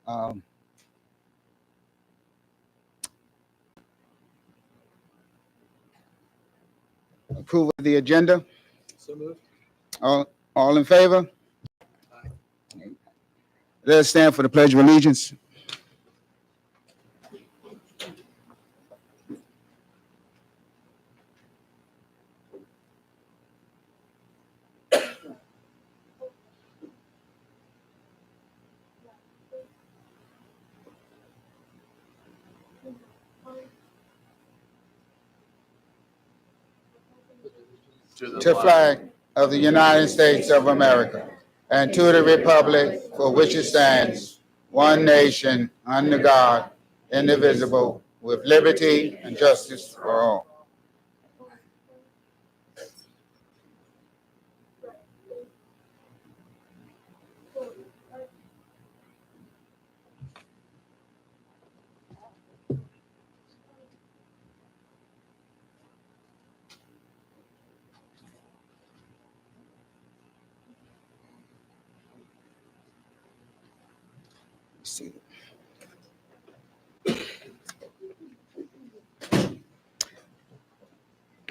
Um, Approval of the agenda. So moved. All in favor? Let us stand for the Pledge of Allegiance. To the flag of the United States of America and to the republic for which it stands, one nation, under God, indivisible, with liberty and justice for all.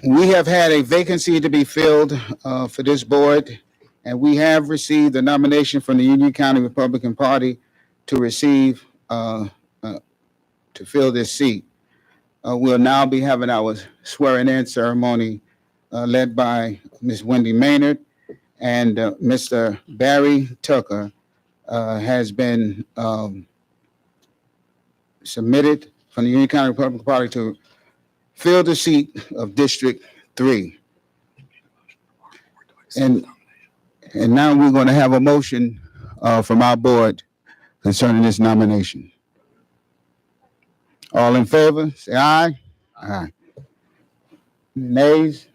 We have had a vacancy to be filled for this board, and we have received a nomination from the Union County Republican Party to receive to fill this seat. We'll now be having our swearing-in ceremony led by Ms. Wendy Maynard, and Mr. Barry Tucker has been submitted from the Union County Republican Party to fill the seat of District 3. And now we're going to have a motion from our board concerning this nomination. All in favor, say aye. Aye. Nays?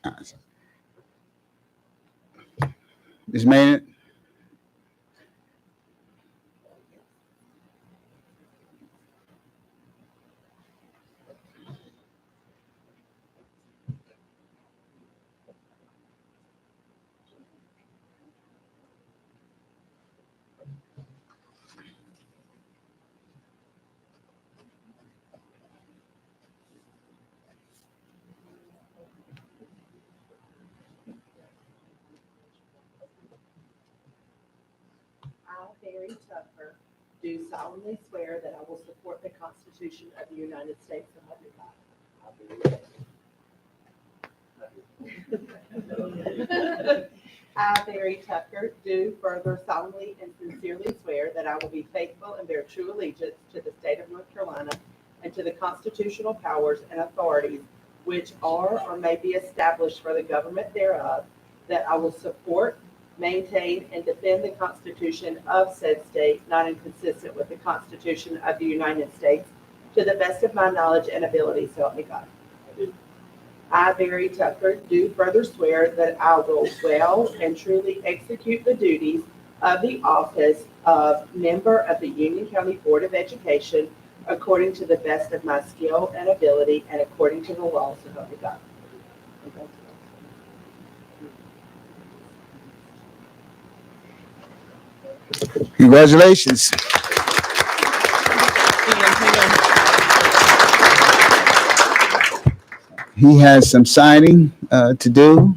Ayes. Ms. Maynard? I, Barry Tucker, do solemnly swear that I will support the Constitution of the United States of America. I, Barry Tucker, do further solemnly and sincerely swear that I will be faithful and bear true allegiance to the state of North Carolina and to the constitutional powers and authorities which are or may be established for the government thereof, that I will support, maintain, and defend the Constitution of said state, not inconsistent with the Constitution of the United States, to the best of my knowledge and ability, so help me God. I, Barry Tucker, do further swear that I will well and truly execute the duties of the office of member of the Union County Board of Education according to the best of my skill and ability and according to the law, so help me God. Congratulations. He has some signing to do.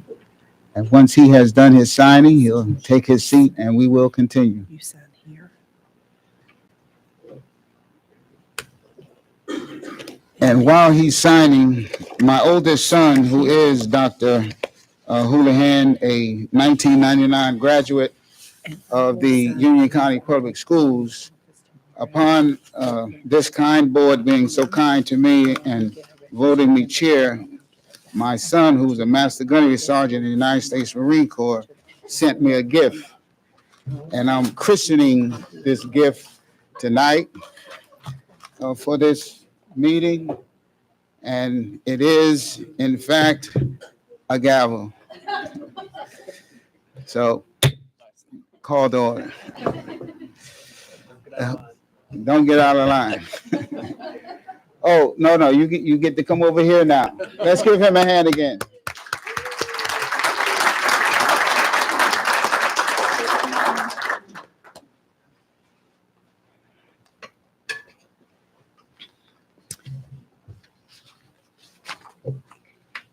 And once he has done his signing, he'll take his seat and we will continue. You sign here. And while he's signing, my oldest son, who is Dr. Houlihan, a 1999 graduate of the Union County Public Schools, upon this kind board being so kind to me and voting me chair, my son, who's a Master Gunnery Sergeant in the United States Marine Corps, sent me a gift. And I'm christening this gift tonight for this meeting. And it is, in fact, a gavel. So, call to order. Don't get out of line. Oh, no, you get to come over here now. Let's give him a hand again.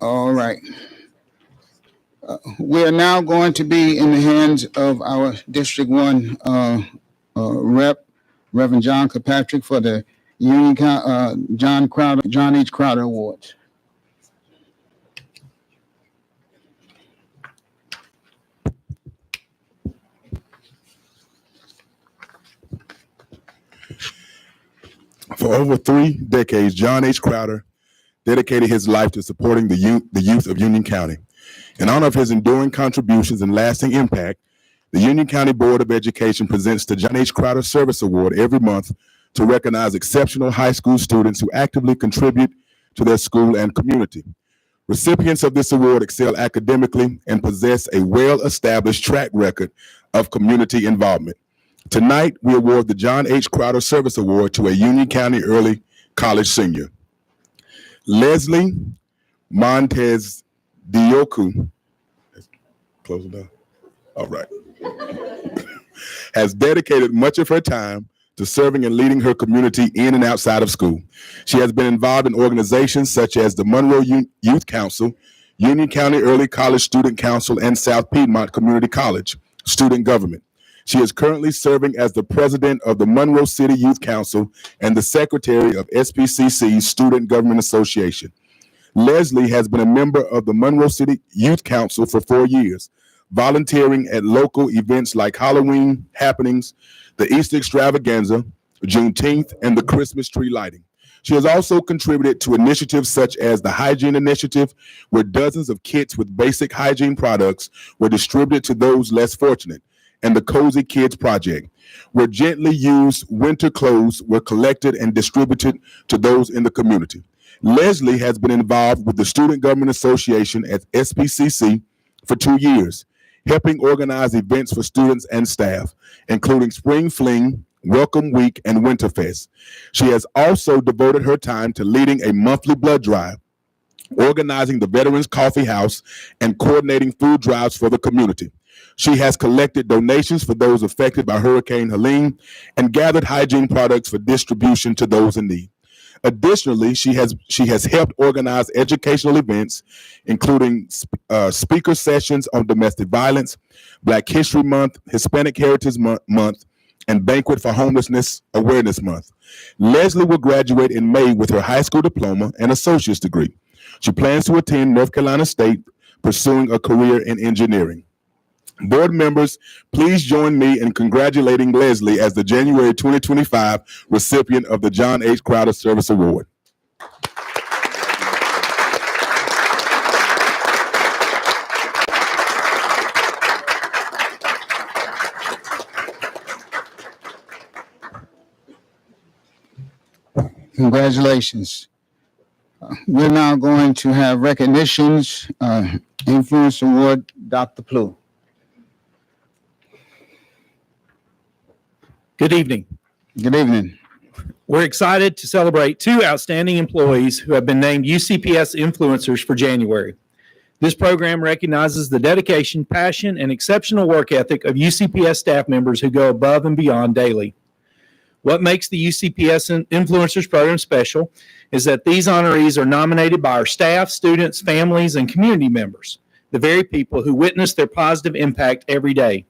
All right. We are now going to be in the hands of our District 1 rep, Reverend John Kirkpatrick, for the John H. Crowder Awards. For over 3 decades, John H. Crowder dedicated his life to supporting the youth of Union County. In honor of his enduring contributions and lasting impact, the Union County Board of Education presents the John H. Crowder Service Award every month to recognize exceptional high school students who actively contribute to their school and community. Recipients of this award excel academically and possess a well-established track record of community involvement. Tonight, we award the John H. Crowder Service Award to a Union County early college senior. Leslie Montez Dioku, close it down. All right. Has dedicated much of her time to serving and leading her community in and outside of school. She has been involved in organizations such as the Monroe Youth Council, Union County Early College Student Council, and South Piedmont Community College Student Government. She is currently serving as the president of the Monroe City Youth Council and the secretary of SPCC's Student Government Association. Leslie has been a member of the Monroe City Youth Council for 4 years, volunteering at local events like Halloween happenings, the Easter Extravaganza, Juneteenth, and the Christmas tree lighting. She has also contributed to initiatives such as the Hygiene Initiative, where dozens of kits with basic hygiene products were distributed to those less fortunate, and the Cozy Kids Project, where gently used winter clothes were collected and distributed to those in the community. Leslie has been involved with the Student Government Association at SPCC for 2 years, helping organize events for students and staff, including Spring Fling, Welcome Week, and Winterfest. She has also devoted her time to leading a monthly blood drive, organizing the Veterans Coffee House, and coordinating food drives for the community. She has collected donations for those affected by Hurricane Helene and gathered hygiene products for distribution to those in need. Additionally, she has helped organize educational events, including speaker sessions on domestic violence, Black History Month, Hispanic Heritage Month, and Banquet for Homelessness Awareness Month. Leslie will graduate in May with her high school diploma and associate's degree. She plans to attend North Carolina State, pursuing a career in engineering. Board members, please join me in congratulating Leslie as the January 2025 recipient of the John H. Crowder Service Award. Congratulations. We're now going to have recognitions. Influence Award, Dr. Plough. Good evening. Good evening. We're excited to celebrate 2 outstanding employees who have been named UCPS Influencers for January. This program recognizes the dedication, passion, and exceptional work ethic of UCPS staff members who go above and beyond daily. What makes the UCPS Influencers program special is that these honorees are nominated by our staff, students, families, and community members, the very people who witness their positive impact every day.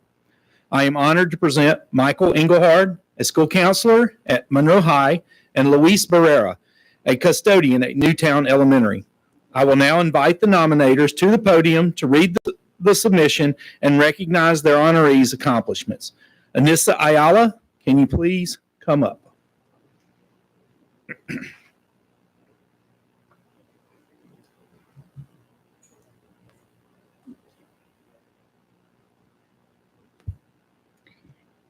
I am honored to present Michael Engelhard, a school counselor at Monroe High, and Luis Barrera, a custodian at Newtown Elementary. I will now invite the nominators to the podium to read the submission and recognize their honorees' accomplishments. Anissa Ayala, can you please come up?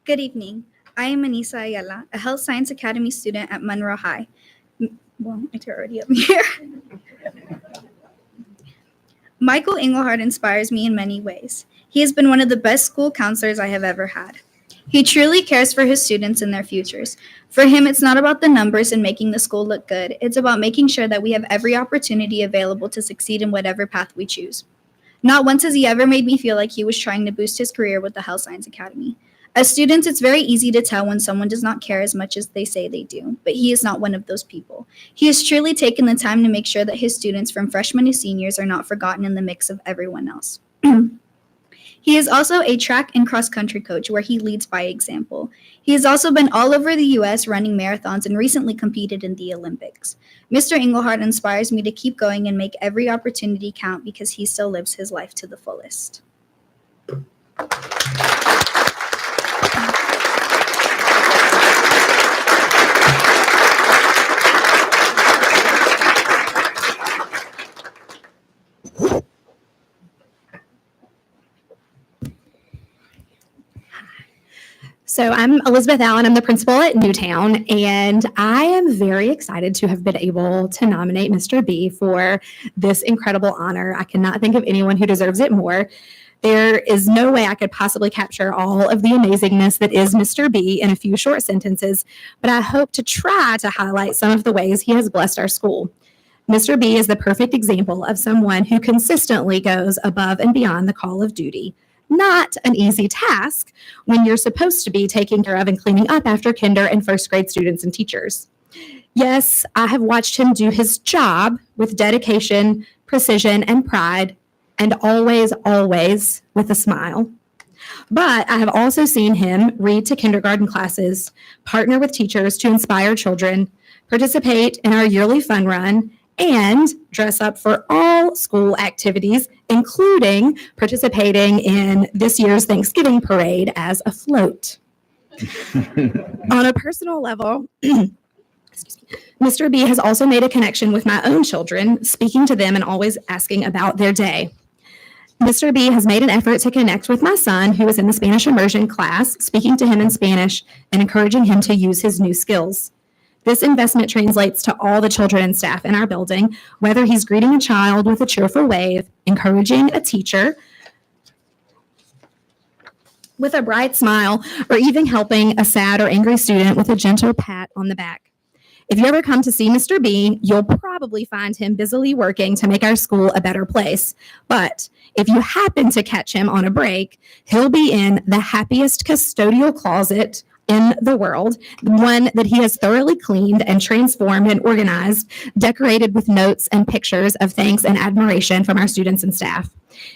Good evening. I am Anissa Ayala, a Health Science Academy student at Monroe High. Well, it's already up here. Michael Engelhard inspires me in many ways. He has been one of the best school counselors I have ever had. He truly cares for his students and their futures. For him, it's not about the numbers and making the school look good. It's about making sure that we have every opportunity available to succeed in whatever path we choose. Not once has he ever made me feel like he was trying to boost his career with the Health Science Academy. As students, it's very easy to tell when someone does not care as much as they say they do, but he is not one of those people. He has truly taken the time to make sure that his students from freshmen to seniors are not forgotten in the mix of everyone else. He is also a track and cross country coach where he leads by example. He has also been all over the US running marathons and recently competed in the Olympics. Mr. Engelhardt inspires me to keep going and make every opportunity count because he still lives his life to the fullest. So I'm Elizabeth Allen. I'm the principal at Newtown, and I am very excited to have been able to nominate Mr. B for this incredible honor. I cannot think of anyone who deserves it more. There is no way I could possibly capture all of the amazingness that is Mr. B in a few short sentences, but I hope to try to highlight some of the ways he has blessed our school. Mr. B is the perfect example of someone who consistently goes above and beyond the call of duty. Not an easy task when you're supposed to be taking care of and cleaning up after kinder and first grade students and teachers. Yes, I have watched him do his job with dedication, precision, and pride, and always, always with a smile. But I have also seen him read to kindergarten classes, partner with teachers to inspire children, participate in our yearly fun run, and dress up for all school activities, including participating in this year's Thanksgiving parade as a float. On a personal level, Mr. B has also made a connection with my own children, speaking to them and always asking about their day. Mr. B has made an effort to connect with my son, who is in the Spanish immersion class, speaking to him in Spanish and encouraging him to use his new skills. This investment translates to all the children and staff in our building, whether he's greeting a child with a cheerful wave, encouraging a teacher with a bright smile, or even helping a sad or angry student with a gentle pat on the back. If you ever come to see Mr. B, you'll probably find him busily working to make our school a better place. But if you happen to catch him on a break, he'll be in the happiest custodial closet in the world, one that he has thoroughly cleaned and transformed and organized, decorated with notes and pictures of thanks and admiration from our students and staff.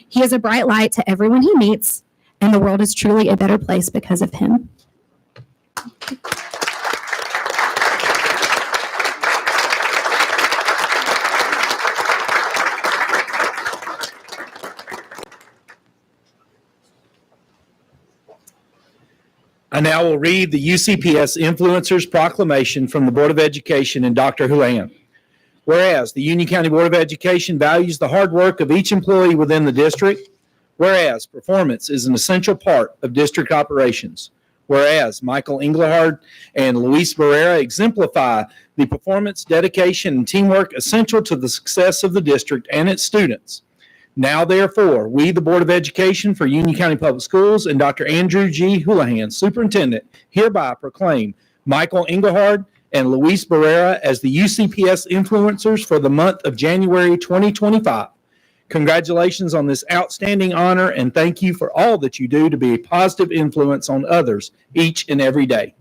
He is a bright light to everyone he meets, and the world is truly a better place because of him. I now will read the UCPS Influencers Proclamation from the Board of Education and Dr. Houlihan. Whereas the Union County Board of Education values the hard work of each employee within the district. Whereas performance is an essential part of district operations. Whereas Michael Engelhardt and Luis Barrera exemplify the performance, dedication, and teamwork essential to the success of the district and its students. Now, therefore, we, the Board of Education for Union County Public Schools, and Dr. Andrew G. Houlihan, Superintendent, hereby proclaim Michael Engelhardt and Luis Barrera as the UCPS Influencers for the month of January 2025. Congratulations on this outstanding honor, and thank you for all that you do to be a positive influence on others each and every day.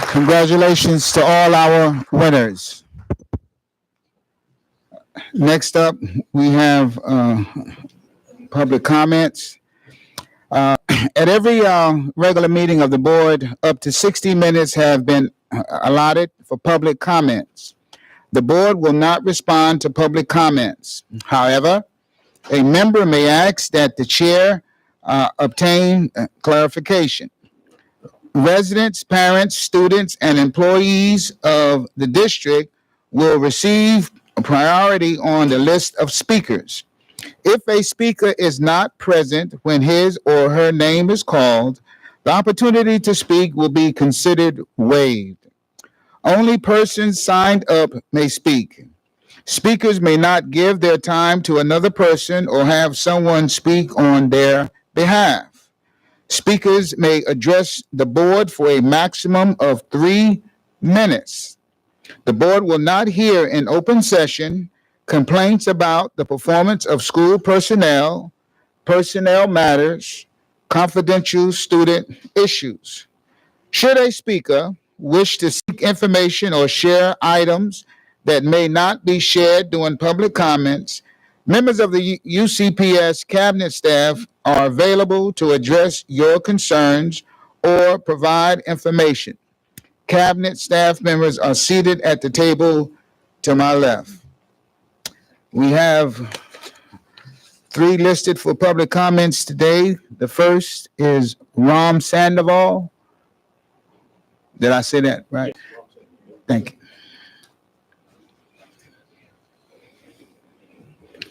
Congratulations to all our winners. Next up, we have public comments. At every regular meeting of the board, up to 60 minutes have been allotted for public comments. The board will not respond to public comments. However, a member may ask that the chair obtain clarification. Residents, parents, students, and employees of the district will receive priority on the list of speakers. If a speaker is not present when his or her name is called, the opportunity to speak will be considered waived. Only persons signed up may speak. Speakers may not give their time to another person or have someone speak on their behalf. Speakers may address the board for a maximum of 3 minutes. The board will not hear in open session complaints about the performance of school personnel, personnel matters, confidential student issues. Should a speaker wish to seek information or share items that may not be shared during public comments, members of the UCPS cabinet staff are available to address your concerns or provide information. Cabinet staff members are seated at the table to my left. We have 3 listed for public comments today. The first is Ram Sandoval. Did I say that right? Thank you.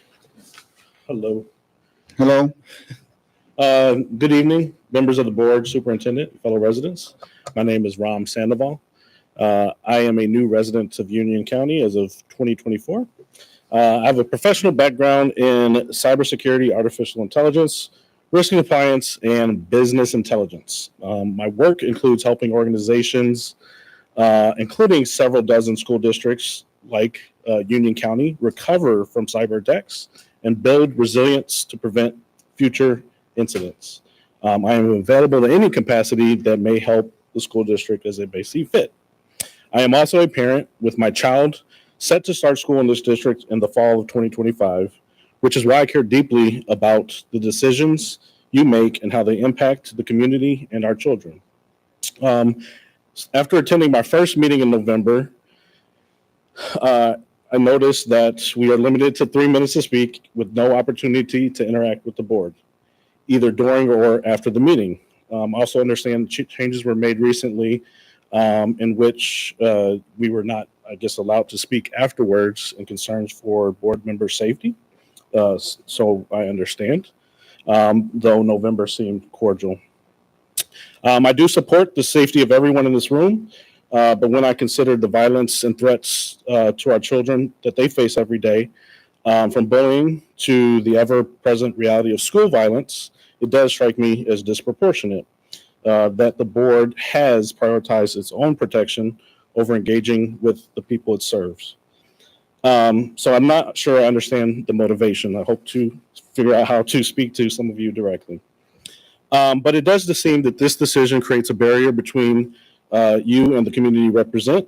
Hello. Hello. Good evening, members of the board, superintendent, fellow residents. My name is Ram Sandoval. I am a new resident of Union County as of 2024. I have a professional background in cybersecurity, artificial intelligence, risk and compliance, and business intelligence. My work includes helping organizations, including several dozen school districts like Union County, recover from cyber attacks and build resilience to prevent future incidents. I am available in any capacity that may help the school district as it may see fit. I am also a parent with my child set to start school in this district in the fall of 2025, which is why I care deeply about the decisions you make and how they impact the community and our children. After attending my first meeting in November, I noticed that we are limited to 3 minutes to speak with no opportunity to interact with the board, either during or after the meeting. Also understand changes were made recently in which we were not, I guess, allowed to speak afterwards in concerns for board member safety. So I understand, though November seemed cordial. I do support the safety of everyone in this room, but when I consider the violence and threats to our children that they face every day, from bullying to the ever-present reality of school violence, it does strike me as disproportionate that the board has prioritized its own protection over engaging with the people it serves. So I'm not sure I understand the motivation. I hope to figure out how to speak to some of you directly. But it does seem that this decision creates a barrier between you and the community you represent,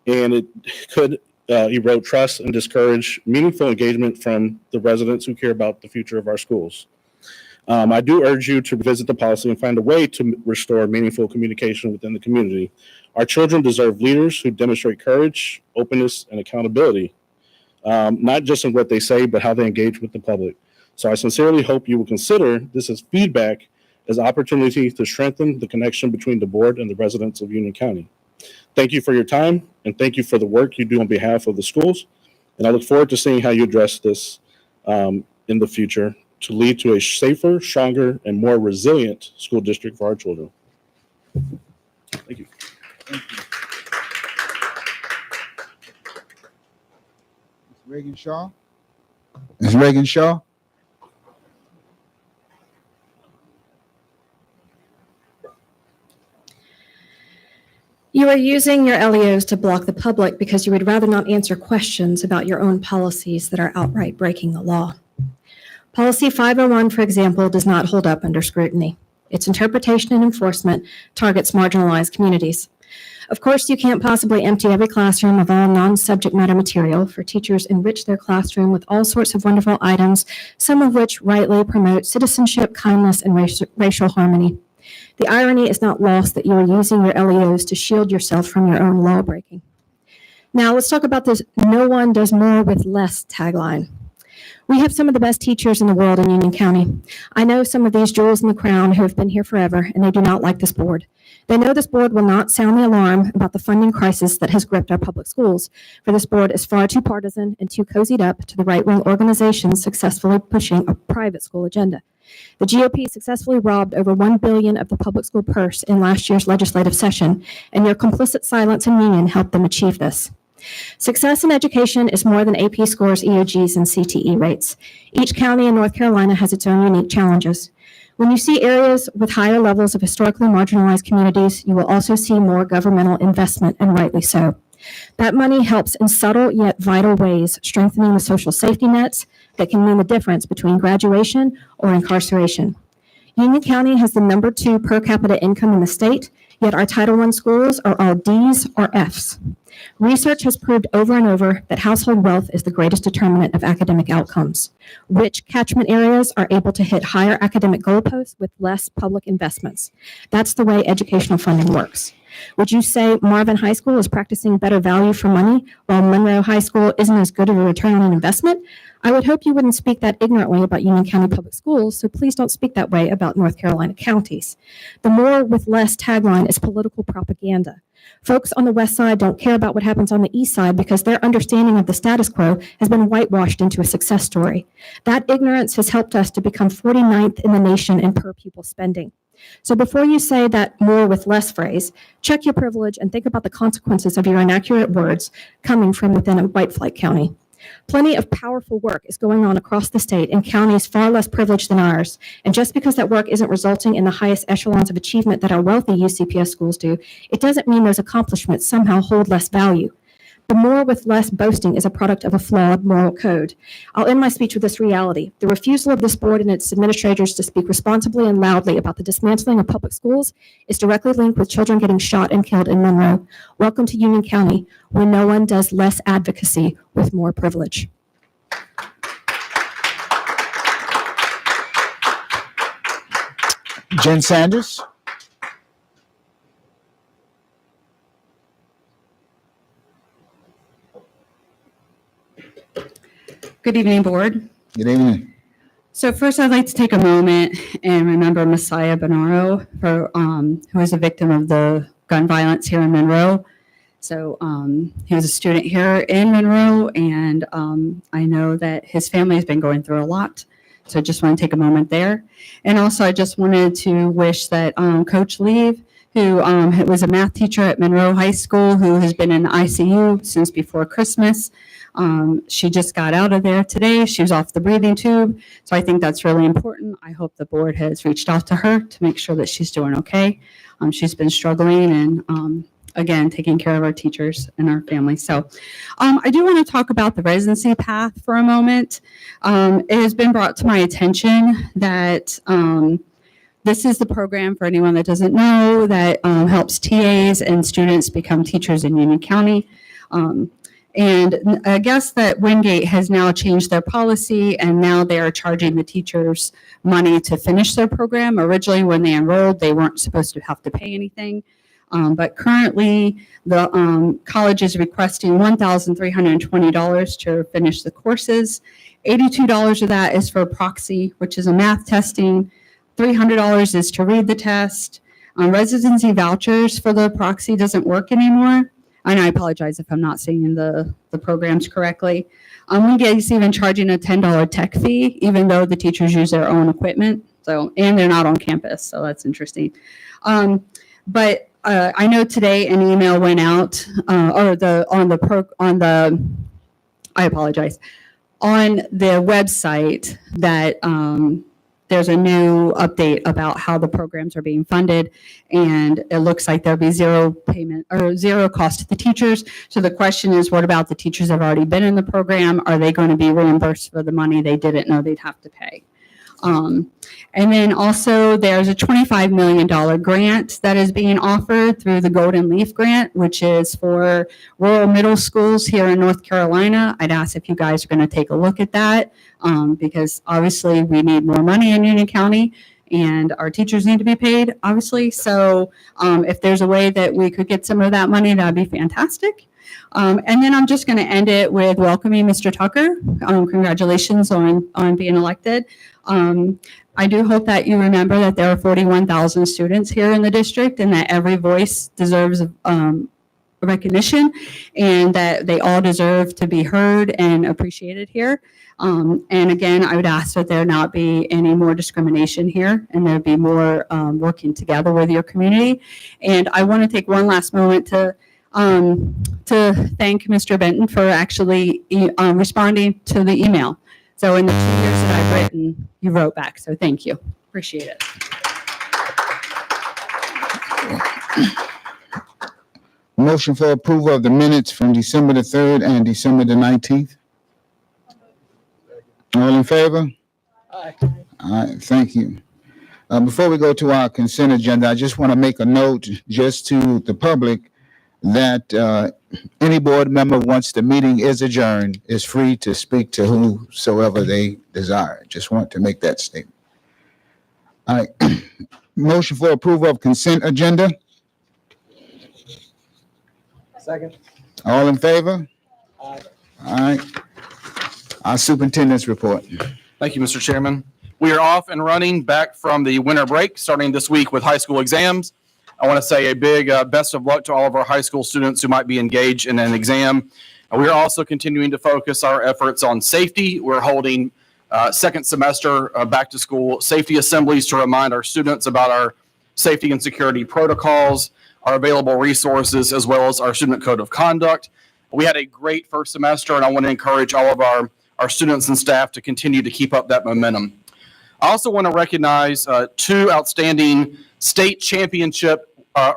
and it could erode trust and discourage meaningful engagement from the residents who care about the future of our schools. I do urge you to revisit the policy and find a way to restore meaningful communication within the community. Our children deserve leaders who demonstrate courage, openness, and accountability, not just in what they say, but how they engage with the public. So I sincerely hope you will consider this as feedback, as opportunity to strengthen the connection between the board and the residents of Union County. Thank you for your time, and thank you for the work you do on behalf of the schools. And I look forward to seeing how you address this in the future to lead to a safer, stronger, and more resilient school district for our children. Thank you. Reagan Shaw? Ms. Reagan Shaw? You are using your LEOs to block the public because you would rather not answer questions about your own policies that are outright breaking the law. Policy 501, for example, does not hold up under scrutiny. Its interpretation and enforcement targets marginalized communities. Of course, you can't possibly empty every classroom of all non-subject matter material, for teachers enrich their classroom with all sorts of wonderful items, some of which rightly promote citizenship, kindness, and racial harmony. The irony is not lost that you are using your LEOs to shield yourself from your own law breaking. Now let's talk about this "no one does more with less" tagline. We have some of the best teachers in the world in Union County. I know some of these jewels in the crown who have been here forever, and they do not like this board. They know this board will not sound the alarm about the funding crisis that has gripped our public schools, for this board is far too partisan and too cozied up to the right-wing organizations successfully pushing a private school agenda. The GOP successfully robbed over $1 billion of the public school purse in last year's legislative session, and your complicit silence in Union helped them achieve this. Success in education is more than AP scores, EOGs, and CTE rates. Each county in North Carolina has its own unique challenges. When you see areas with higher levels of historically marginalized communities, you will also see more governmental investment, and rightly so. That money helps in subtle yet vital ways, strengthening the social safety nets, that can mean the difference between graduation or incarceration. Union County has the #2 per capita income in the state, yet our Title I schools are all Ds or Fs. Research has proved over and over that household wealth is the greatest determinant of academic outcomes. Rich catchment areas are able to hit higher academic goalposts with less public investments. That's the way educational funding works. Would you say Marvin High School is practicing better value for money while Monroe High School isn't as good of a return on an investment? I would hope you wouldn't speak that ignorantly about Union County Public Schools, so please don't speak that way about North Carolina counties. The more with less tagline is political propaganda. Folks on the west side don't care about what happens on the east side because their understanding of the status quo has been whitewashed into a success story. That ignorance has helped us to become 49th in the nation in per pupil spending. So before you say that more with less phrase, check your privilege and think about the consequences of your inaccurate words coming from within a white flight county. Plenty of powerful work is going on across the state in counties far less privileged than ours. And just because that work isn't resulting in the highest echelons of achievement that our wealthy UCPS schools do, it doesn't mean those accomplishments somehow hold less value. The more with less boasting is a product of a flawed moral code. I'll end my speech with this reality. The refusal of this board and its administrators to speak responsibly and loudly about the dismantling of public schools is directly linked with children getting shot and killed in Monroe. Welcome to Union County, where no one does less advocacy with more privilege. Jen Sanders. Good evening, Board. Good evening. So first, I'd like to take a moment and remember Messiah Bonaro, who was a victim of the gun violence here in Monroe. So he was a student here in Monroe, and I know that his family has been going through a lot. So I just want to take a moment there. And also, I just wanted to wish that Coach Leave, who was a math teacher at Monroe High School, who has been in the ICU since before Christmas. She just got out of there today. She was off the breathing tube. So I think that's really important. I hope the board has reached out to her to make sure that she's doing okay. She's been struggling and, again, taking care of our teachers and our families. So I do want to talk about the residency path for a moment. It has been brought to my attention that this is the program, for anyone that doesn't know, that helps TAs and students become teachers in Union County. And I guess that Wingate has now changed their policy, and now they are charging the teachers money to finish their program. Originally, when they enrolled, they weren't supposed to have to pay anything. But currently, the college is requesting $1,320 to finish the courses. $82 of that is for proxy, which is a math testing. $300 is to read the test. Residency vouchers for the proxy doesn't work anymore. And I apologize if I'm not saying the programs correctly. Wingate's even charging a $10 tech fee, even though the teachers use their own equipment. So, and they're not on campus, so that's interesting. But I know today an email went out, on the website that there's a new update about how the programs are being funded, and it looks like there'll be zero payment or zero cost to the teachers. So the question is, what about the teachers that have already been in the program? Are they going to be reimbursed for the money they didn't know they'd have to pay? And then also there's a $25 million grant that is being offered through the Golden Leaf Grant, which is for rural middle schools here in North Carolina. I'd ask if you guys are going to take a look at that, because obviously we need more money in Union County and our teachers need to be paid, obviously. So if there's a way that we could get some of that money, that'd be fantastic. And then I'm just going to end it with welcoming Mr. Tucker. Congratulations on being elected. I do hope that you remember that there are 41,000 students here in the district and that every voice deserves recognition and that they all deserve to be heard and appreciated here. And again, I would ask that there not be any more discrimination here and there be more working together with your community. And I want to take one last moment to thank Mr. Benton for actually responding to the email. So in the 2 years that I've written, you wrote back. So thank you. Appreciate it. Motion for approval of the minutes from December the 3rd and December the 19th. All in favor? Aye. All right, thank you. Before we go to our consent agenda, I just want to make a note just to the public that any board member, once the meeting is adjourned, is free to speak to whosoever they desire. Just want to make that statement. All right. Motion for approval of consent agenda. Second. All in favor? Aye. All right. Our superintendent's report. Thank you, Mr. Chairman. We are off and running back from the winter break, starting this week with high school exams. I want to say a big best of luck to all of our high school students who might be engaged in an exam. We are also continuing to focus our efforts on safety. We're holding second semester back to school safety assemblies to remind our students about our safety and security protocols, our available resources, as well as our student code of conduct. We had a great first semester, and I want to encourage all of our students and staff to continue to keep up that momentum. I also want to recognize two outstanding state championship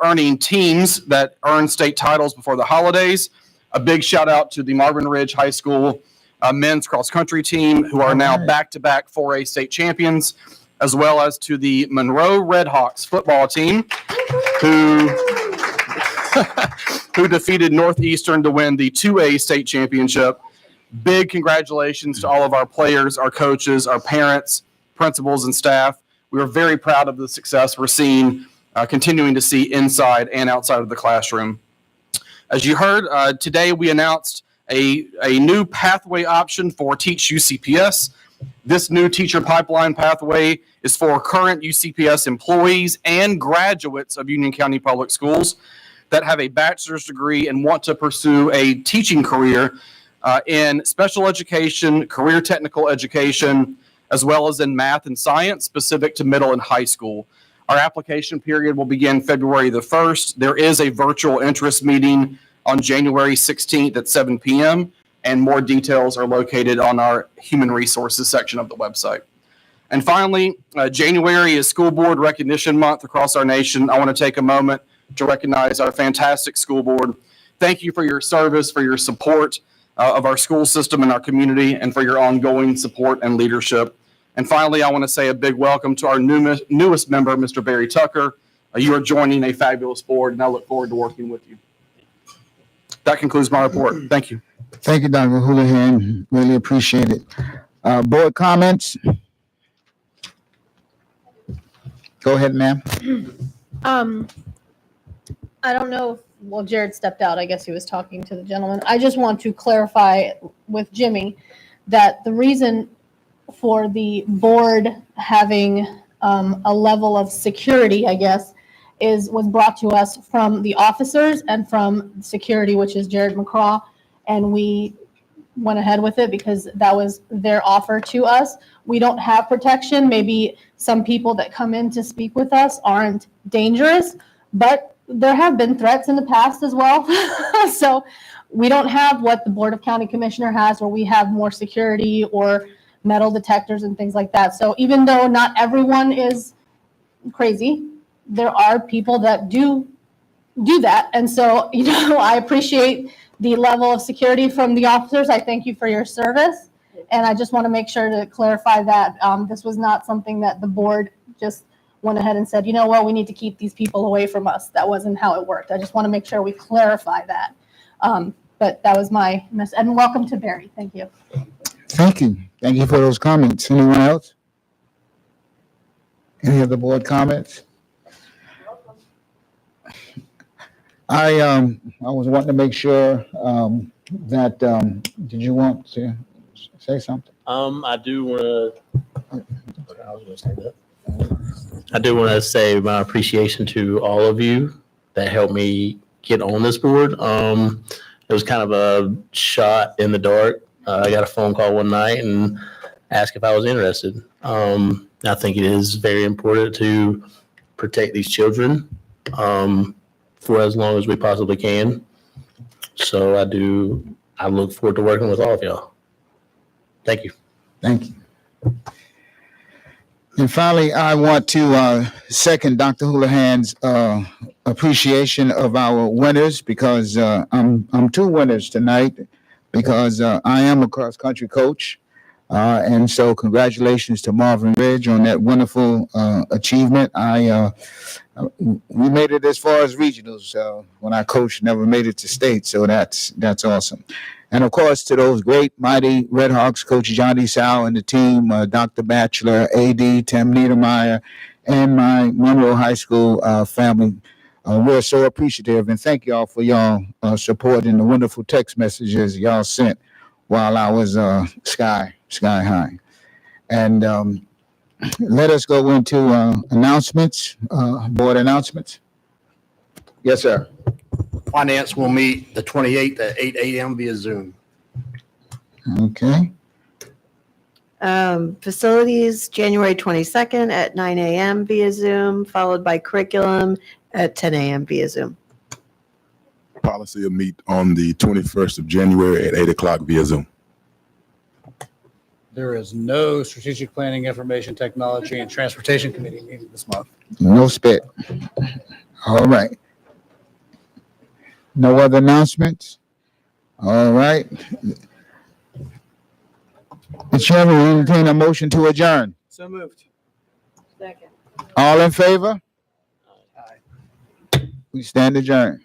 earning teams that earned state titles before the holidays. A big shout out to the Marvin Ridge High School men's cross country team, who are now back-to-back 4A state champions, as well as to the Monroe Redhawks football team, who defeated Northeastern to win the 2A state championship. Big congratulations to all of our players, our coaches, our parents, principals, and staff. We are very proud of the success we're seeing, continuing to see inside and outside of the classroom. As you heard, today we announced a new pathway option for Teach UCPS. This new teacher pipeline pathway is for current UCPS employees and graduates of Union County Public Schools that have a bachelor's degree and want to pursue a teaching career in special education, career technical education, as well as in math and science specific to middle and high school. Our application period will begin February the 1st. There is a virtual interest meeting on January 16th at 7 p.m., and more details are located on our human resources section of the website. And finally, January is School Board Recognition Month across our nation. I want to take a moment to recognize our fantastic school board. Thank you for your service, for your support of our school system and our community, and for your ongoing support and leadership. And finally, I want to say a big welcome to our newest member, Mr. Barry Tucker. You are joining a fabulous board, and I look forward to working with you. That concludes my report. Thank you. Thank you, Dr. Houlihan. Really appreciate it. Board comments? Go ahead, ma'am. I don't know if, Jared stepped out. I guess he was talking to the gentleman. I just want to clarify with Jimmy that the reason for the board having a level of security, I guess, was brought to us from the officers and from security, which is Jared McCraw, and we went ahead with it because that was their offer to us. We don't have protection. Maybe some people that come in to speak with us aren't dangerous, but there have been threats in the past as well. So we don't have what the Board of County Commissioner has, where we have more security or metal detectors and things like that. So even though not everyone is crazy, there are people that do that. And so, I appreciate the level of security from the officers. I thank you for your service. And I just want to make sure to clarify that this was not something that the board just went ahead and said, we need to keep these people away from us. That wasn't how it worked. I just want to make sure we clarify that. But that was my message. And welcome to Barry. Thank you. Thank you. Thank you for those comments. Anyone else? Any other board comments? I was wanting to make sure that did you want to say something? I do want to. I do want to say my appreciation to all of you that helped me get on this board. It was kind of a shot in the dark. I got a phone call one night and asked if I was interested. I think it is very important to protect these children for as long as we possibly can. So I look forward to working with all of y'all. Thank you. Thank you. And finally, I want to second Dr. Houlihan's appreciation of our winners, because I'm two winners tonight, because I am a cross-country coach. And so congratulations to Marvin Ridge on that wonderful achievement. We made it as far as regionals. When I coached, never made it to state. So that's awesome. And of course, to those great, mighty Red Hawks, Coach Johnny Sal and the team, Dr. Batchelor, AD, Tim Niedermeyer, and my Monroe High School family. We're so appreciative, and thank y'all for y'all support and the wonderful text messages y'all sent while I was sky high. And let us go into announcements, board announcements. Yes, sir. Finance will meet the 28th at 8 a.m. via Zoom. Okay. Facilities, January 22nd at 9 a.m. via Zoom, followed by curriculum at 10 a.m. via Zoom. Policy will meet on the 21st of January at 8 o'clock via Zoom. There is no strategic planning, information technology, and transportation committee meeting this month. No spit. All right. No other announcements? All right. The chairman will entertain a motion to adjourn. So moved. Second. All in favor? We stand adjourned.